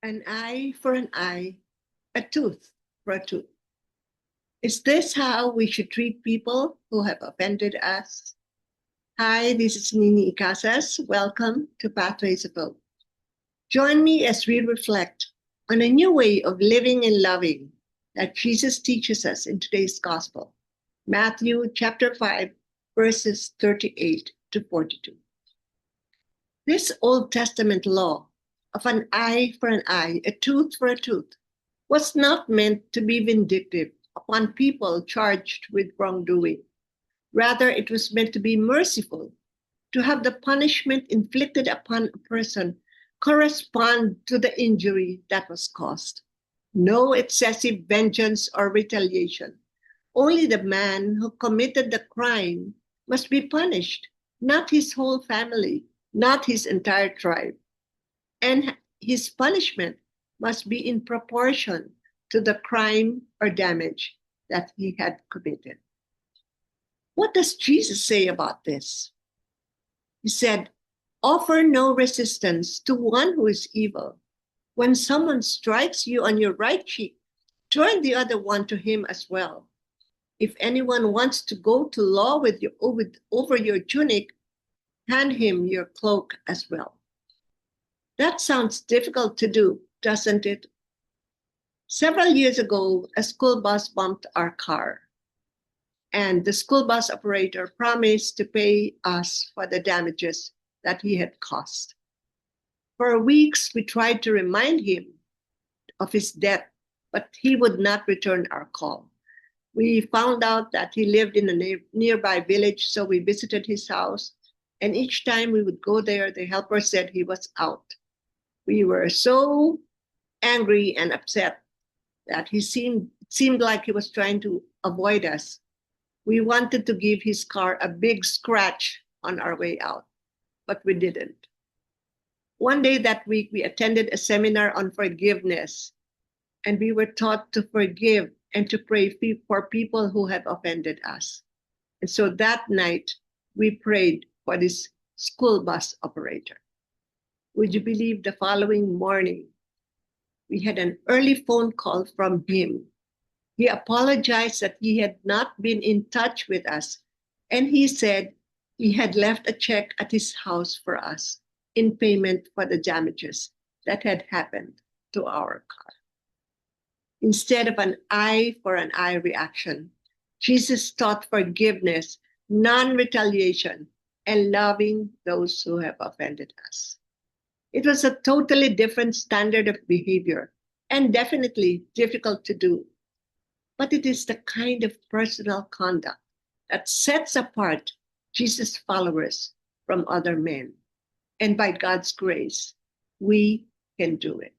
An eye for an eye, a tooth for a tooth. Is this how we should treat people who have offended us? Hi, this is Nini Icasas. Welcome to Pathways of Hope. Join me as we reflect on a new way of living and loving that Jesus teaches us in today's gospel, Matthew chapter 5, verses 38 to 42. This Old Testament law of an eye for an eye, a tooth for a tooth, was not meant to be vindictive upon people charged with wrongdoing. Rather, it was meant to be merciful, to have the punishment inflicted upon a person correspond to the injury that was caused. No excessive vengeance or retaliation. Only the man who committed the crime must be punished, not his whole family, not his entire tribe. And his punishment must be in proportion to the crime or damage that he had committed. What does Jesus say about this? He said, offer no resistance to one who is evil. When someone strikes you on your right cheek, turn the other one to him as well. If anyone wants to go to law with you over your tunic, hand him your cloak as well. That sounds difficult to do, doesn't it? Several years ago, a school bus bumped our car, and the school bus operator promised to pay us for the damages that he had caused. For weeks, we tried to remind him of his debt, but he would not return our call. We found out that he lived in a nearby village, so we visited his house, and each time we would go there, the helper said he was out. We were so angry and upset that it seemed like he was trying to avoid us. We wanted to give his car a big scratch on our way out, but we didn't. One day that week, we attended a seminar on forgiveness, and we were taught to forgive and to pray for people who have offended us. And so that night, we prayed for this school bus operator. Would you believe the following morning, we had an early phone call from him. He apologized that he had not been in touch with us, and he said he had left a check at his house for us in payment for the damages that had happened to our car. Instead of an eye for an eye reaction, Jesus taught forgiveness, non-retaliation, and loving those who have offended us. It was a totally different standard of behavior and definitely difficult to do. But it is the kind of personal conduct that sets apart Jesus' followers from other men. And by God's grace, we can do it.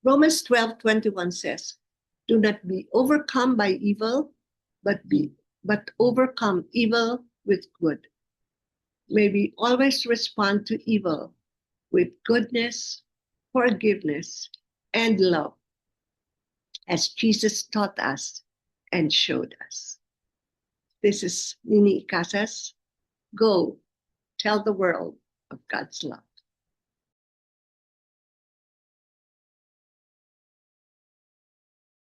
Romans 12:21 says, do not be overcome by evil, but overcome evil with good. May we always respond to evil with goodness, forgiveness, and love, as Jesus taught us and showed us. This is Nini Icasas. Go tell the world of God's love.